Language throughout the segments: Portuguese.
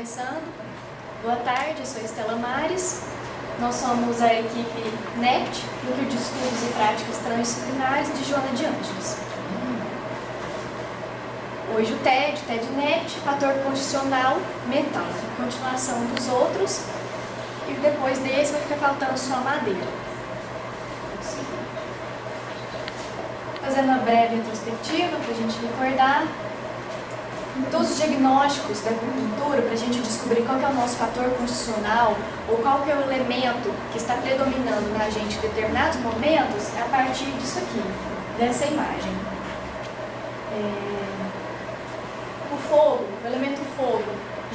começando. Boa tarde, eu sou Estela Mares. Nós somos a equipe NEPT, Núcleo de Estudos e Práticas Transdisciplinares de Joana de Ângeles. Hoje o TED NEPT, Fator Constitucional, Metal. Continuação dos outros, e depois desse vai ficar faltando só a madeira. Fazendo uma breve retrospectiva para a gente recordar. Em todos os diagnósticos da acupuntura, para a gente descobrir qual que é o nosso fator constitucional ou qual que é o elemento que está predominando na gente em determinados momentos, é a partir disso aqui, dessa imagem. O fogo, o elemento fogo,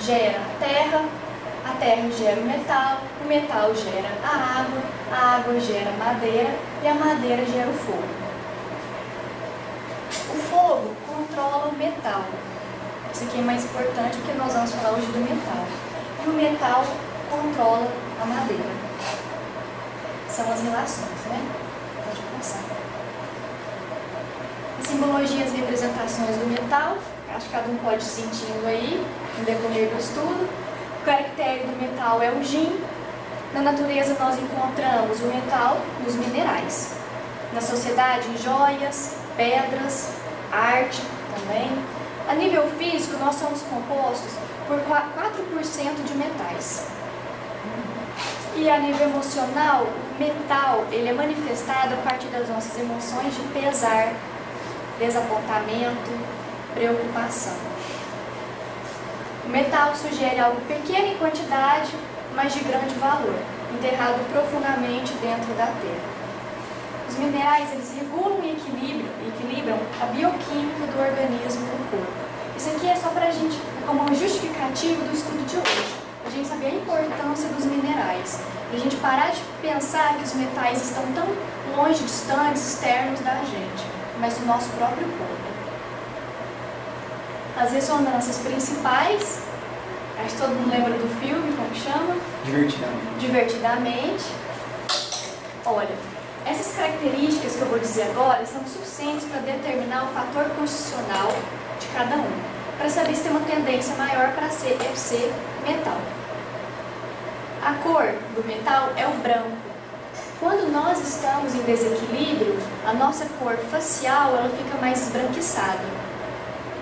gera a terra gera o metal gera a água gera a madeira e a madeira gera o fogo. O fogo controla o metal. Isso aqui é mais importante porque nós vamos falar hoje do metal. E o metal controla a madeira. São as relações, né? Pode passar. As simbologias e representações do metal, acho que cada um pode ir sentindo aí no decorrer do estudo. O caractere do metal é o Yin. Na natureza nós encontramos o metal nos minerais. Na sociedade, em joias, pedras, arte também. A nível físico, nós somos compostos por 4% de metais. E a nível emocional, o metal ele é manifestado a partir das nossas emoções de pesar, desapontamento, preocupação. O metal sugere algo pequeno em quantidade, mas de grande valor, enterrado profundamente dentro da terra. Os minerais, eles regulam e equilibram a bioquímica do organismo do corpo. Isso aqui é só para a gente, como uma justificativa do estudo de hoje. A gente saber a importância dos minerais. E a gente parar de pensar que os metais estão tão longe, distantes, externos da gente, mas do nosso próprio corpo. As ressonâncias principais, acho que todo mundo lembra do filme, como chama? Divertidamente. Olha, essas características que eu vou dizer agora são suficientes para determinar o fator constitucional de cada um, para saber se tem uma tendência maior para ser FC metal. A cor do metal é o branco. Quando nós estamos em desequilíbrio, a nossa cor facial ela fica mais esbranquiçada.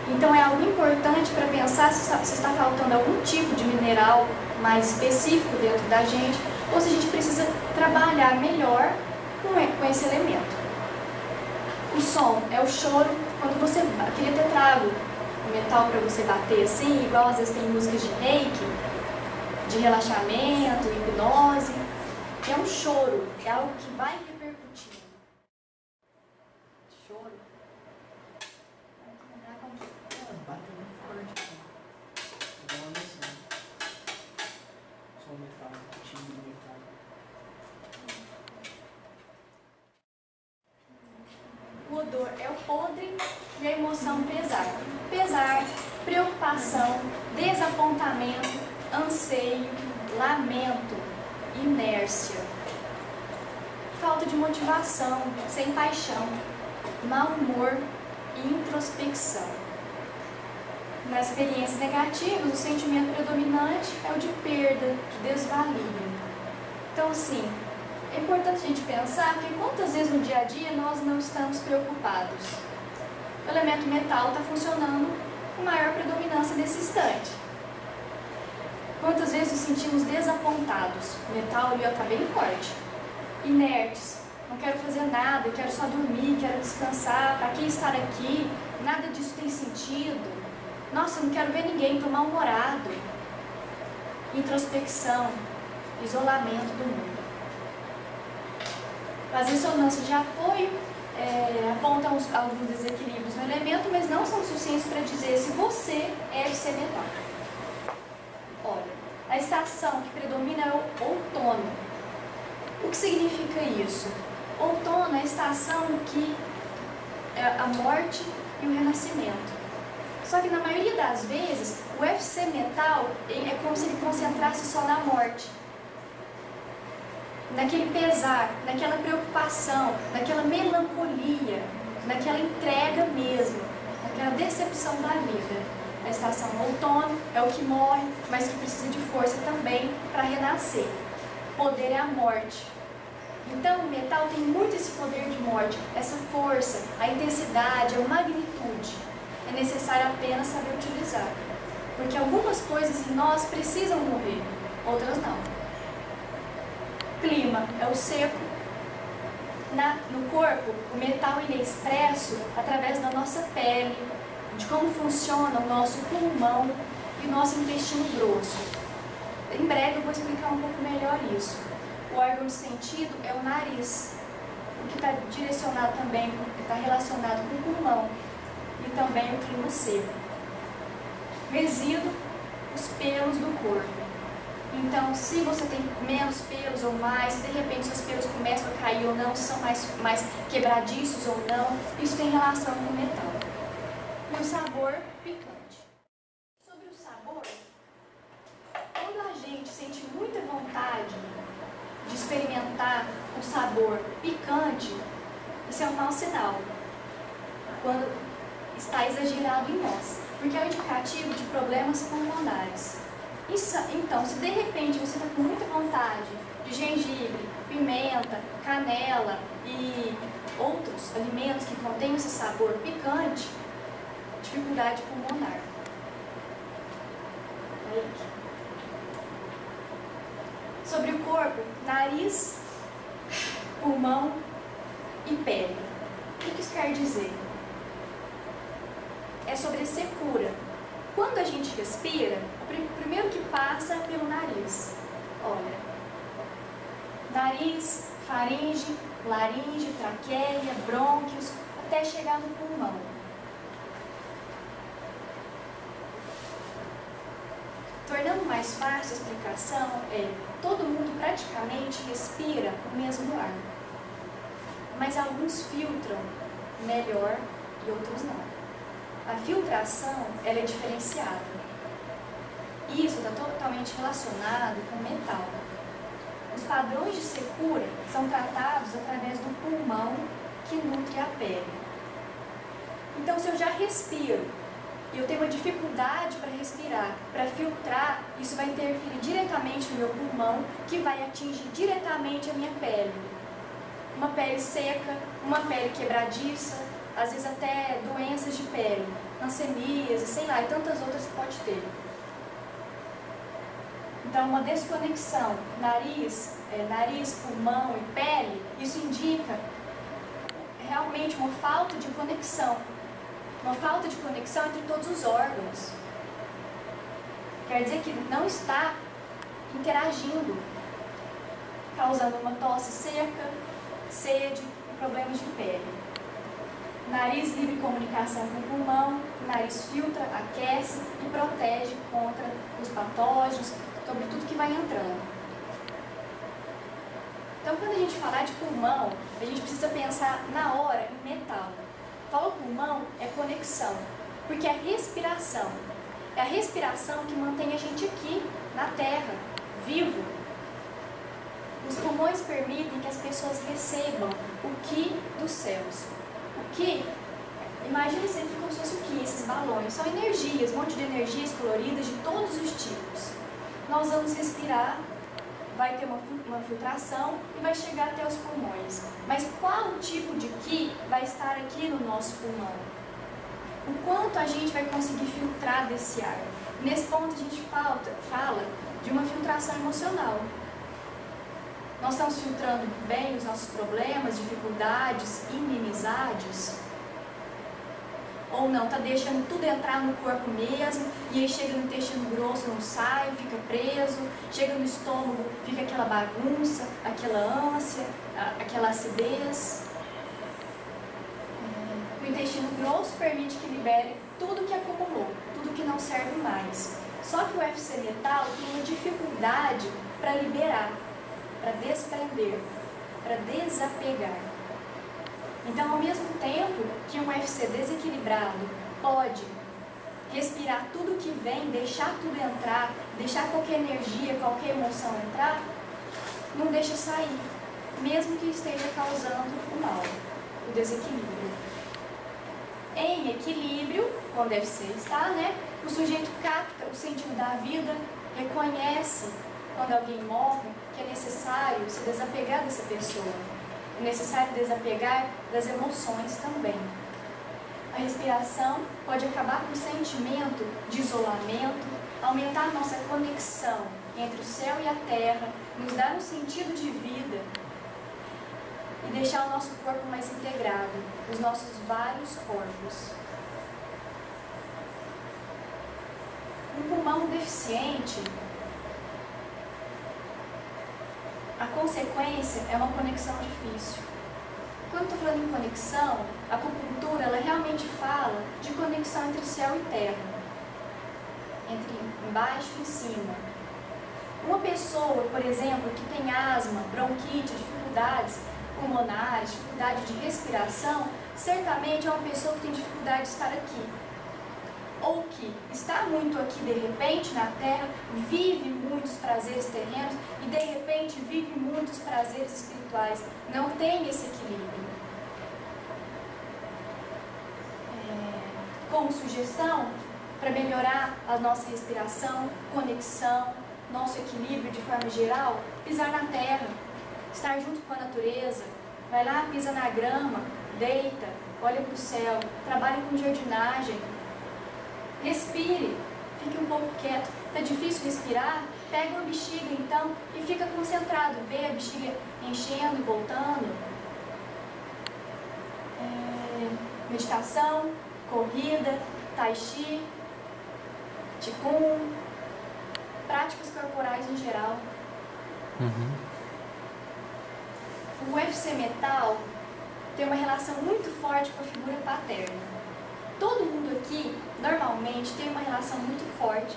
Então é algo importante para pensar se está faltando algum tipo de mineral mais específico dentro da gente, ou se a gente precisa trabalhar melhor com esse elemento. O som é o choro. Quando você queria ter trago o metal para você bater assim, igual às vezes tem músicas de reiki, de relaxamento, hipnose, é um choro, é algo que vai repercutindo. Choro. Bate muito forte. Igual a noção. Só o metal, o timbre do metal. O odor é o podre e a emoção pesar. Pesar, preocupação, desapontamento, anseio, lamento, inércia. Falta de motivação, sem paixão, mau humor e introspecção. Nas experiências negativas, o sentimento predominante é o de perda, de desvalia. Então, assim, é importante a gente pensar que quantas vezes no dia a dia nós não estamos preocupados. O elemento metal está funcionando com maior predominância nesse instante. Quantas vezes nos sentimos desapontados? O metal ali está bem forte. Inertes. Não quero fazer nada, quero só dormir, quero descansar. Para que estar aqui? Nada disso tem sentido. Nossa, não quero ver ninguém, estou mal-humorado. Introspecção. Isolamento do mundo. As ressonâncias de apoio apontam alguns desequilíbrios no elemento, mas não são suficientes para dizer se você é FC metal. Olha, a estação que predomina é o outono. O que significa isso? Outono é a estação que é a morte e o renascimento. Só que na maioria das vezes, o FC metal é como se ele concentrasse só na morte. Naquele pesar, naquela preocupação, naquela melancolia, naquela entrega mesmo, naquela decepção da vida. A estação no outono, é o que morre, mas que precisa de força também para renascer. Poder é a morte. Então, o metal tem muito esse poder de morte, essa força, a intensidade, a magnitude. É necessário apenas saber utilizar. Porque algumas coisas em nós precisam morrer, outras não. Clima é o seco. No corpo, o metal ele é expresso através da nossa pele, de como funciona o nosso pulmão e o nosso intestino grosso. Em breve eu vou explicar um pouco melhor isso. O órgão de sentido é o nariz, o que está direcionado também, está relacionado com o pulmão e também o clima seco. Resíduo, os pelos do corpo. Então, se você tem menos pelos ou mais, se de repente seus pelos começam a cair ou não, se são mais quebradiços ou não, isso tem relação com o metal. E o sabor picante. Sobre o sabor, quando a gente sente muita vontade de experimentar um sabor picante, isso é um mau sinal, quando está exagerado em nós, porque é um indicativo de problemas pulmonares. Então, se de repente você está com muita vontade de gengibre, pimenta, canela e outros alimentos que contêm esse sabor picante, dificuldade pulmonar. Sobre o corpo, nariz, pulmão e pele. O que isso quer dizer? É sobre a secura. Quando a gente respira, o primeiro que passa é pelo nariz. Olha, nariz, faringe, laringe, traqueia, brônquios, até chegar no pulmão. Tornando mais fácil a explicação, todo mundo praticamente respira o mesmo ar. Mas alguns filtram melhor e outros não. A filtração ela é diferenciada. Isso está totalmente relacionado com o metal. Os padrões de secura são tratados através do pulmão que nutre a pele. Então, se eu já respiro e eu tenho uma dificuldade para respirar, para filtrar, isso vai interferir diretamente no meu pulmão, que vai atingir diretamente a minha pele. Uma pele seca, uma pele quebradiça, às vezes até doenças de pele, hanseníase, sei lá, e tantas outras que pode ter. Então, uma desconexão nariz, pulmão e pele, isso indica realmente uma falta de conexão. Uma falta de conexão entre todos os órgãos. Quer dizer que não está interagindo, causando uma tosse seca, sede e problemas de pele. Nariz livre comunicação com o pulmão, nariz filtra, aquece e protege contra os patógenos, sobre tudo que vai entrando. Então, quando a gente falar de pulmão, a gente precisa pensar na hora em metal. Falou pulmão, é conexão, porque é respiração. É a respiração que mantém a gente aqui, na Terra, vivo. Os pulmões permitem que as pessoas recebam o Ki dos céus. O Ki, imagine sempre como se fosse o Ki, esses balões. São energias, um monte de energias coloridas de todos os tipos. Nós vamos respirar, vai ter uma filtração e vai chegar até os pulmões. Mas qual tipo de Ki vai estar aqui no nosso pulmão? O quanto a gente vai conseguir filtrar desse ar? Nesse ponto a gente fala de uma filtração emocional. Nós estamos filtrando bem os nossos problemas, dificuldades, inimizades? Ou não, está deixando tudo entrar no corpo mesmo, e aí chega no intestino grosso, não sai, fica preso, chega no estômago, fica aquela bagunça, aquela ânsia, aquela acidez. O intestino grosso permite que libere tudo que acumulou, tudo que não serve mais. Só que o UFC metal tem uma dificuldade para liberar, para desprender, para desapegar. Então, ao mesmo tempo que um UFC desequilibrado pode respirar tudo que vem, deixar tudo entrar, deixar qualquer energia, qualquer emoção entrar, não deixa sair, mesmo que esteja causando o mal, o desequilíbrio. Em equilíbrio, como deve ser estar, né? O sujeito capta o sentido da vida, reconhece quando alguém morre que é necessário se desapegar dessa pessoa. É necessário desapegar das emoções também. A respiração pode acabar com o sentimento de isolamento, aumentar a nossa conexão entre o céu e a terra, nos dar um sentido de vida e deixar o nosso corpo mais integrado, os nossos vários corpos. Um pulmão deficiente, a consequência é uma conexão difícil. Quando estou falando em conexão, a acupuntura ela realmente fala de conexão entre céu e terra, entre embaixo e cima. Uma pessoa, por exemplo, que tem asma, bronquite, dificuldades pulmonares, dificuldade de respiração, certamente é uma pessoa que tem dificuldade de estar aqui. Ou que está muito aqui de repente na Terra, vive muitos prazeres terrenos e de repente vive muitos prazeres espirituais. Não tem esse equilíbrio. Como sugestão, para melhorar a nossa respiração, conexão, nosso equilíbrio de forma geral, pisar na terra, estar junto com a natureza, vai lá, pisa na grama, deita, olha para o céu, trabalhe com jardinagem. Respire, fique um pouco quieto. Está difícil respirar? Pega uma bexiga então e fica concentrado. Vê a bexiga enchendo e voltando. Meditação, corrida, tai chi, qigong, práticas corporais em geral. O UFC Metal tem uma relação muito forte com a figura paterna. Todo mundo aqui, normalmente, tem uma relação muito forte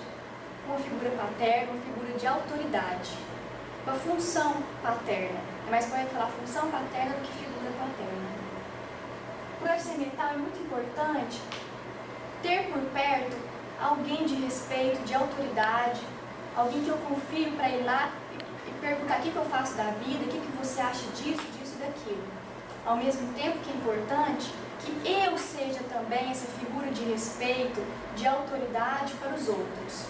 com a figura paterna, uma figura de autoridade, com a função paterna. É mais correto falar função paterna do que figura paterna. Para o UFC Metal é muito importante ter por perto alguém de respeito, de autoridade, alguém que eu confio para ir lá e perguntar o que eu faço da vida, o que você acha disso, disso e daquilo. Ao mesmo tempo que é importante que eu seja também essa figura de respeito, de autoridade para os outros.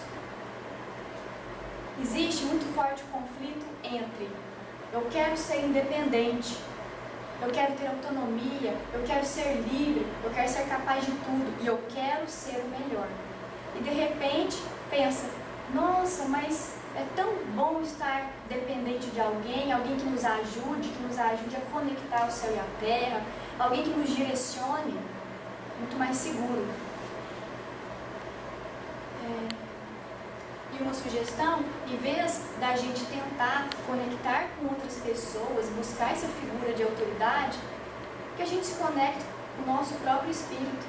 Existe muito forte conflito entre eu quero ser independente, eu quero ter autonomia, eu quero ser livre, eu quero ser capaz de tudo e eu quero ser o melhor. E de repente pensa, nossa, mas é tão bom estar dependente de alguém, alguém que nos ajude a conectar o céu e a terra, alguém que nos direcione, muito mais seguro. E uma sugestão, em vez da gente tentar conectar com outras pessoas, buscar essa figura de autoridade, que a gente se conecte com o nosso próprio espírito,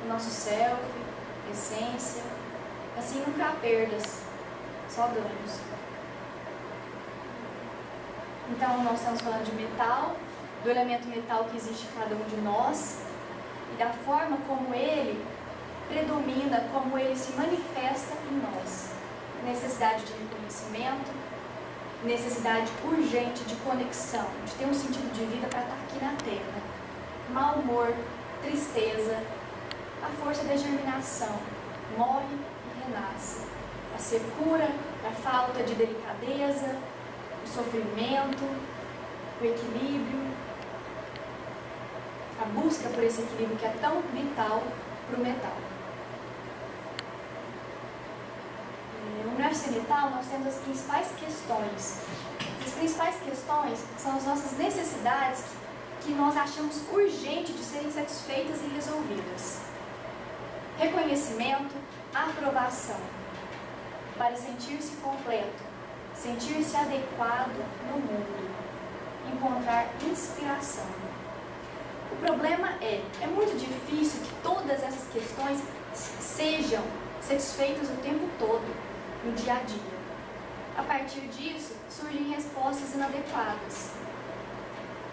o nosso self, essência. Assim nunca há perdas, só ganhos. Então nós estamos falando de metal, do elemento metal que existe em cada um de nós e da forma como ele predomina, como ele se manifesta em nós. Necessidade de reconhecimento, necessidade urgente de conexão, de ter um sentido de vida para estar aqui na Terra. Mau humor, tristeza, a força da germinação, morre e renasce. A secura, a falta de delicadeza, o sofrimento, o equilíbrio, a busca por esse equilíbrio que é tão vital para o metal. No UFC Metal nós temos as principais questões. As principais questões são as nossas necessidades que nós achamos urgente de serem satisfeitas e resolvidas. Reconhecimento, aprovação, para sentir-se completo, sentir-se adequado no mundo, encontrar inspiração. O problema é muito difícil que todas essas questões sejam satisfeitas o tempo todo, no dia a dia. A partir disso, surgem respostas inadequadas,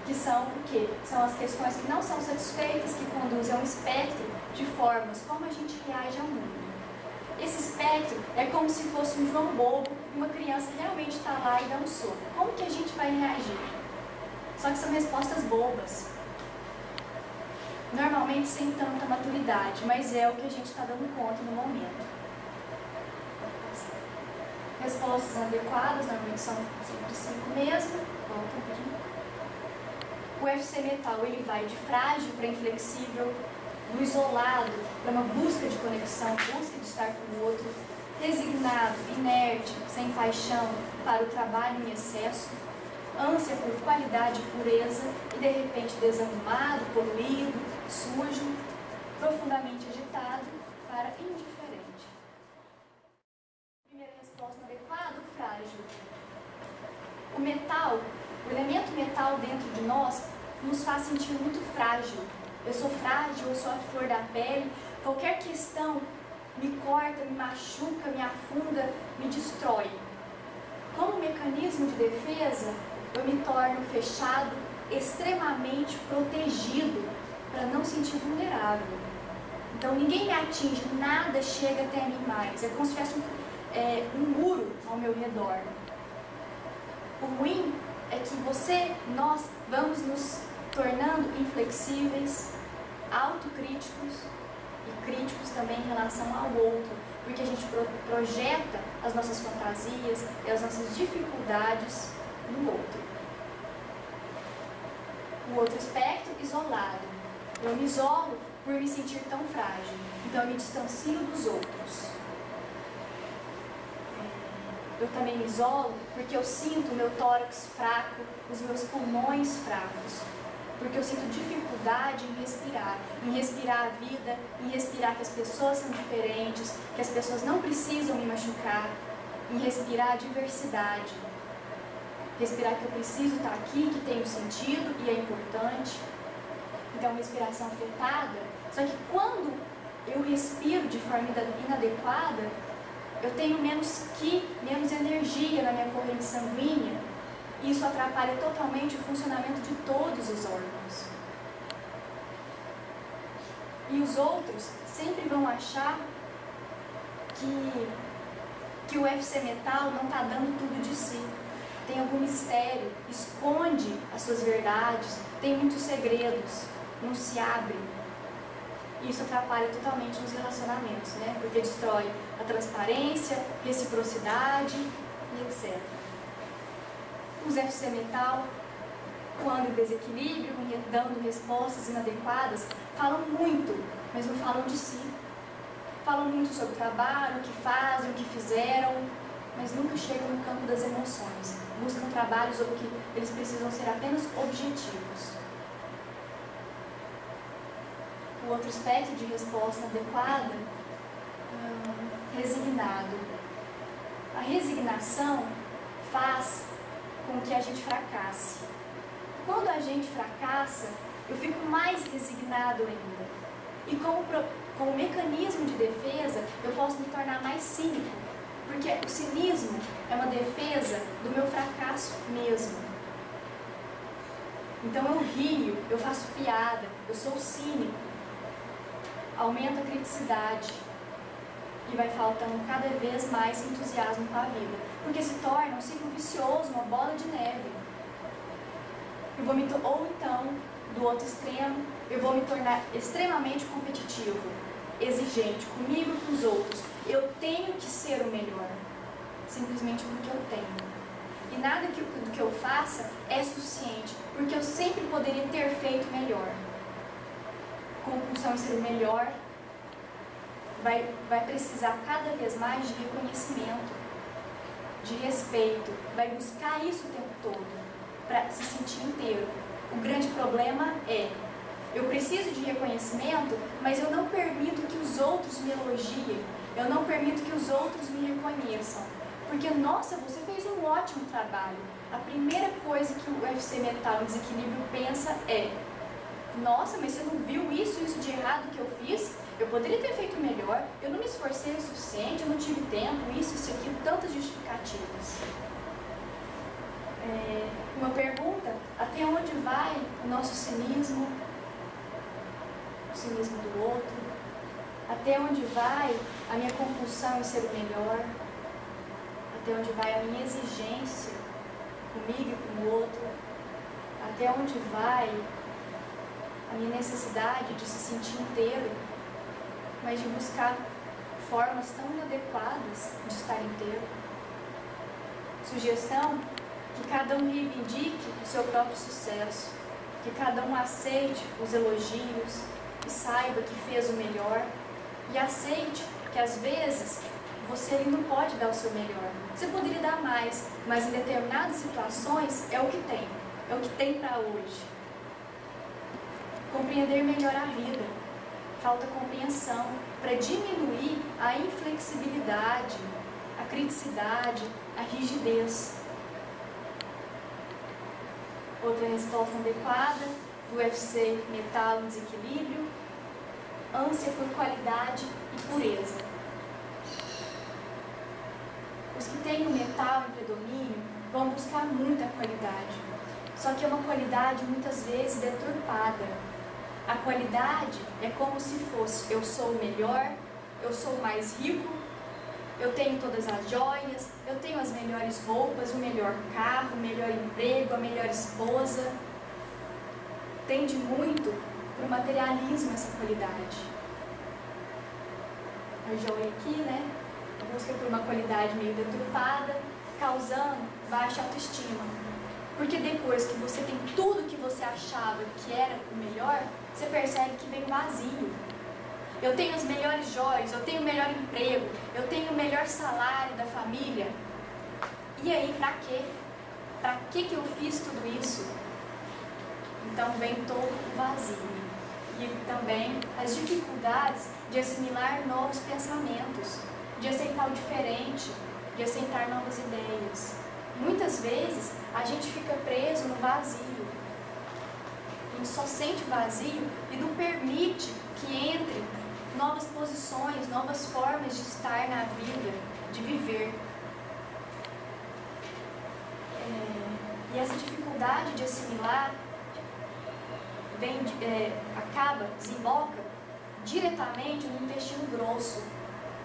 que são o quê? São as questões que não são satisfeitas, que conduzem a um espectro de formas como a gente reage ao mundo. Esse espectro é como se fosse um João bobo e uma criança realmente está lá e dá um soco. Como que a gente vai reagir? Só que são respostas bobas. normalmente sem tanta maturidade, mas é o que a gente está dando conta no momento. Respostas adequadas, normalmente são sempre 5 mesmo. Volta um pouquinho. O UFC metal ele vai de frágil para inflexível, do isolado para uma busca de conexão, busca de estar com o outro, resignado, inerte, sem paixão para o trabalho em excesso, ânsia por qualidade e pureza e de repente desanimado, poluído, sujo, profundamente agitado para indiferente. Primeira resposta adequada, frágil. O metal, o elemento metal dentro de nós nos faz sentir muito frágil. Eu sou frágil, eu sou a flor da pele, qualquer questão me corta, me machuca, me afunda, me destrói. Como mecanismo de defesa, eu me torno fechado, extremamente protegido, para não sentir vulnerável. Então ninguém me atinge, nada chega até mim mais. É como se tivesse um muro ao meu redor. O ruim é que nós vamos nos tornando inflexíveis, autocríticos e críticos também em relação ao outro, porque a gente projeta as nossas fantasias e as nossas dificuldades no outro. O outro aspecto, isolado. Eu me isolo por me sentir tão frágil, então eu me distancio dos outros. Eu também me isolo porque eu sinto o meu tórax fraco, os meus pulmões fracos, porque eu sinto dificuldade em respirar a vida, em respirar que as pessoas são diferentes, que as pessoas não precisam me machucar, em respirar a diversidade, respirar que eu preciso estar aqui, que tem um sentido e é importante. Então, respiração afetada. Só que quando eu respiro de forma inadequada, eu tenho menos energia na minha corrente sanguínea e isso atrapalha totalmente o funcionamento de todos os órgãos. E os outros sempre vão achar que o UFC metal não está dando tudo de si. Tem algum mistério, esconde as suas verdades, tem muitos segredos, não se abre. Isso atrapalha totalmente os relacionamentos, né? Porque destrói a transparência, reciprocidade e etc. Os FC metal, quando em desequilíbrio, dando respostas inadequadas, falam muito, mas não falam de si. Falam muito sobre o trabalho, o que fazem, o que fizeram, mas nunca chegam no campo das emoções. Buscam trabalhos ou que eles precisam ser apenas objetivos. O outro aspecto de resposta adequada, resignado. A resignação faz com que a gente fracasse. Quando a gente fracassa, eu fico mais resignado ainda. E como mecanismo de defesa, eu posso me tornar mais cínico, porque o cinismo é uma defesa do meu fracasso mesmo. Então eu rio, eu faço piada, eu sou cínico. Aumenta a criticidade e vai faltando cada vez mais entusiasmo com a vida, porque se torna um ciclo vicioso, uma bola de neve. Ou então, do outro extremo, eu vou me tornar extremamente competitivo, exigente comigo e com os outros. Eu tenho que ser o melhor, simplesmente porque eu tenho. E nada do que eu faça é suficiente, porque eu sempre poderia ter feito melhor. Compulsão em ser o melhor vai precisar cada vez mais de reconhecimento, de respeito, vai buscar isso o tempo todo para se sentir inteiro. O grande problema é, eu preciso de reconhecimento, mas eu não permito que os outros me elogiem, eu não permito que os outros me reconheçam, porque, nossa, você fez um ótimo trabalho. A primeira coisa que o UFC Metal em Desequilíbrio pensa é, nossa, mas você não viu isso de errado que eu fiz? Eu poderia ter feito melhor, eu não me esforcei o suficiente, eu não tive tempo, isso, aquilo, tantas justificativas. Uma pergunta, até onde vai o nosso cinismo, o cinismo do outro? Até onde vai a minha compulsão em ser o melhor? Até onde vai a minha exigência comigo e com o outro? Até onde vai a minha necessidade de se sentir inteiro, mas de buscar formas tão inadequadas de estar inteiro. Sugestão: que cada um reivindique o seu próprio sucesso, que cada um aceite os elogios e saiba que fez o melhor, e aceite que às vezes você não pode dar o seu melhor. Você poderia dar mais, mas em determinadas situações é o que tem para hoje. Compreender melhor a vida. Falta compreensão para diminuir a inflexibilidade, a criticidade, a rigidez. Outra resposta adequada do UFC Metal em Desequilíbrio: ânsia por qualidade e pureza. Os que têm o metal em predomínio vão buscar muita qualidade, só que é uma qualidade muitas vezes deturpada. A qualidade é como se fosse: eu sou o melhor, eu sou o mais rico, eu tenho todas as joias, eu tenho as melhores roupas, o melhor carro, o melhor emprego, a melhor esposa. Tende muito para o materialismo essa qualidade. A joia aqui, né? Busca por uma qualidade meio deturpada, causando baixa autoestima. Porque depois que você tem tudo que você achava que era o melhor, você percebe que vem vazio. Eu tenho as melhores joias, eu tenho o melhor emprego, eu tenho o melhor salário da família. E aí, pra quê? Pra que eu fiz tudo isso? Então vem todo o vazio. E também as dificuldades de assimilar novos pensamentos, de aceitar o diferente, de aceitar novas ideias. Muitas vezes a gente fica preso no vazio. A gente só sente vazio e não permite que entre novas posições, novas formas de estar na vida, de viver. E essa dificuldade de assimilar desemboca diretamente no intestino grosso.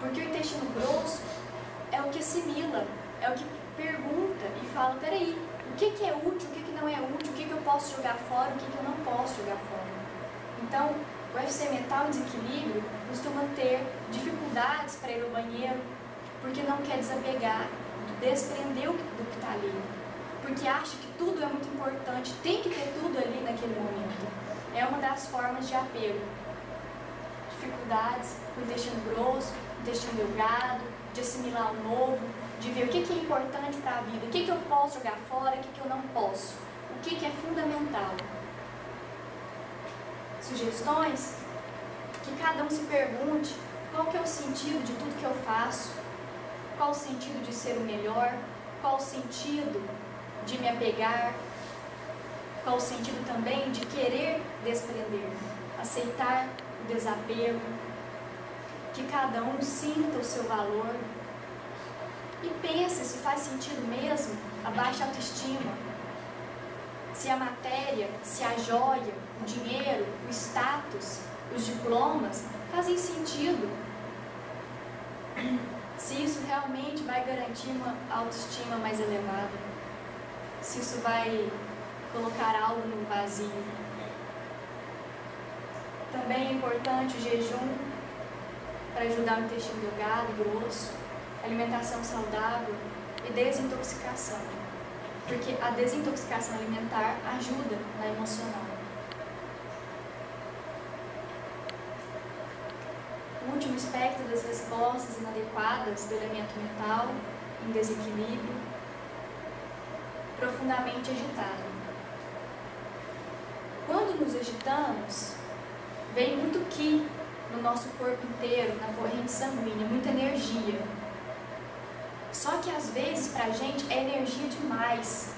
Porque o intestino grosso é o que assimila, é o que pergunta e fala: peraí, o que é útil, o que não é útil, o que eu posso jogar fora, o que eu não posso jogar fora. Então, o UFC Metal em Desequilíbrio costuma ter dificuldades para ir ao banheiro, porque não quer desapegar, desprender do que está ali. Porque acha que tudo é muito importante, tem que ter tudo ali naquele momento. É uma das formas de apego. Dificuldades com o intestino grosso, intestino delgado, de assimilar o novo, de ver o que é importante para a vida, o que eu posso jogar fora, o que eu não posso, o que é fundamental. Sugestões: que cada um se pergunte qual que é o sentido de tudo que eu faço, qual o sentido de ser o melhor, qual o sentido de me apegar, qual o sentido também de querer desprender, aceitar o desapego, que cada um sinta o seu valor e pense se faz sentido mesmo a baixa autoestima, se a matéria, se a joia, o dinheiro, o status, os diplomas fazem sentido, se isso realmente vai garantir uma autoestima mais elevada, se isso vai colocar algo no vazio. Também é importante o jejum para ajudar o intestino delgado e grosso, alimentação saudável e desintoxicação, porque a desintoxicação alimentar ajuda na emocional. O último espectro das respostas inadequadas do elemento metal em desequilíbrio: profundamente agitado. Quando nos agitamos, vem muito Ki no nosso corpo inteiro, na corrente sanguínea, muita energia. Só que às vezes pra gente é energia demais.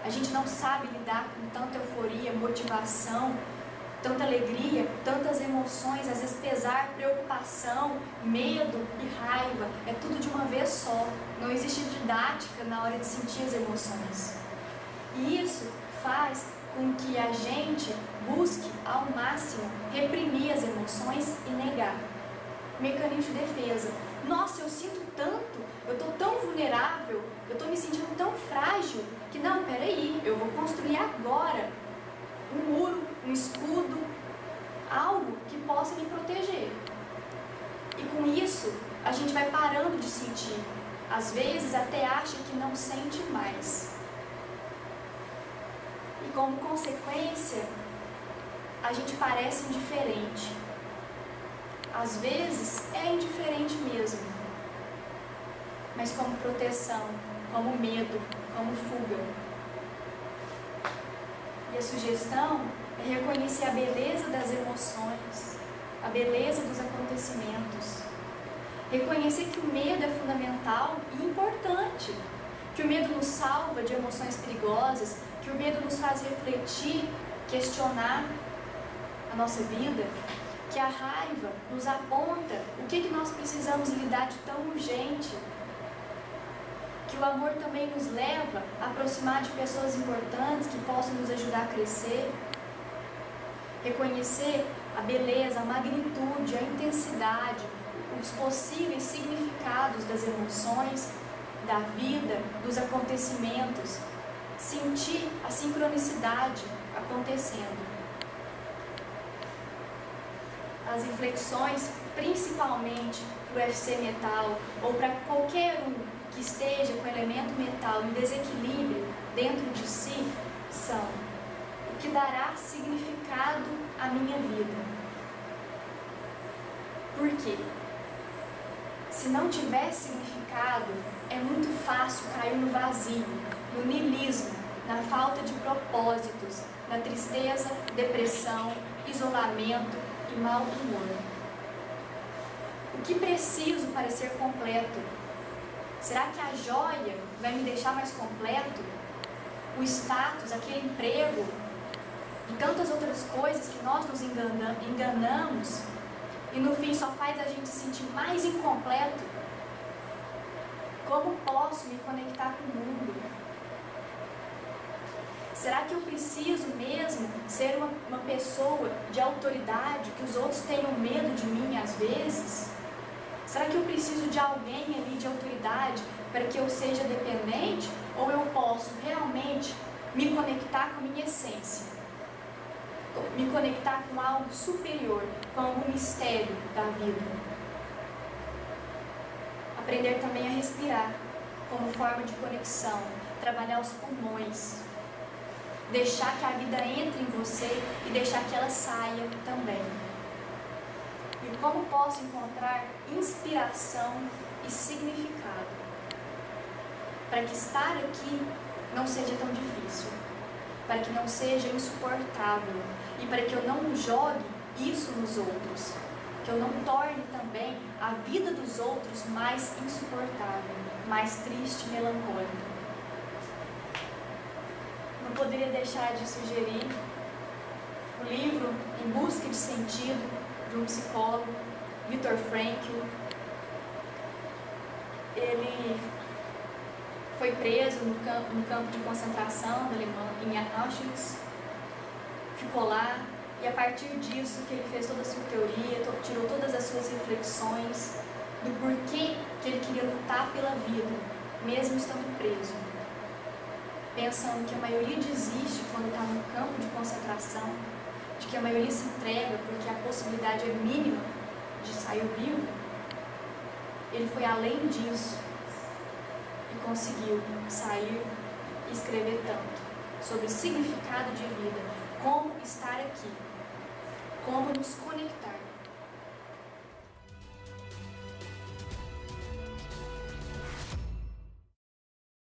A gente não sabe lidar com tanta euforia, motivação, tanta alegria, tantas emoções, às vezes pesar, preocupação, medo e raiva. É tudo de uma vez só. Não existe didática na hora de sentir as emoções. E isso faz com que a gente busque ao máximo reprimir as emoções e negar. Mecanismo de defesa. Nossa, eu sinto tanto, eu estou tão vulnerável, eu estou me sentindo tão frágil, que não, peraí, eu vou construir agora um muro, um escudo, algo que possa me proteger. E com isso, a gente vai parando de sentir. Às vezes até acha que não sente mais. E como consequência, a gente parece indiferente. Às vezes é indiferente mesmo, mas como proteção, como medo, como fuga. E a sugestão é reconhecer a beleza das emoções, a beleza dos acontecimentos. Reconhecer que o medo é fundamental e importante, que o medo nos salva de emoções perigosas, que o medo nos faz refletir, questionar a nossa vida, que a raiva nos aponta o que nós precisamos lidar de tão urgente, que o amor também nos leva a aproximar de pessoas importantes que possam nos ajudar a crescer. Reconhecer a beleza, a magnitude, a intensidade, os possíveis significados das emoções, da vida, dos acontecimentos. Sentir a sincronicidade acontecendo. As reflexões, principalmente para o UFC metal ou para qualquer um que esteja com elemento metal em desequilíbrio dentro de si, são: o que dará significado à minha vida? Por quê? Se não tiver significado, é muito fácil cair no vazio, no niilismo, na falta de propósitos, na tristeza, depressão, isolamento e mau humor. O que preciso para ser completo? Será que a joia vai me deixar mais completo? O status, aquele emprego e tantas outras coisas que nós nos enganamos e no fim só faz a gente se sentir mais incompleto? Como posso me conectar com o mundo? Será que eu preciso mesmo ser uma pessoa de autoridade, que os outros tenham medo de mim às vezes? Será que eu preciso de alguém ali de autoridade para que eu seja dependente? Ou eu posso realmente me conectar com a minha essência? Me conectar com algo superior, com algum mistério da vida? Aprender também a respirar como forma de conexão, trabalhar os pulmões, deixar que a vida entre em você e deixar que ela saia também. E como posso encontrar inspiração e significado para que estar aqui não seja tão difícil, para que não seja insuportável e para que eu não jogue isso nos outros, que eu não torne também a vida dos outros mais insuportável, mais triste e melancólica. Não poderia deixar de sugerir o livro Em Busca de Sentido, de um psicólogo, Viktor Frankl. Ele foi preso no campo de concentração da Alemanha, em Auschwitz, ficou lá, e a partir disso que ele fez toda a sua teoria, tirou todas as suas reflexões do porquê que ele queria lutar pela vida, mesmo estando preso. Pensando que a maioria desiste quando está no campo de concentração, de que a maioria se entrega porque a possibilidade é mínima de sair vivo. Ele foi além disso e conseguiu sair e escrever tanto sobre o significado de vida, como estar aqui, como nos conectar.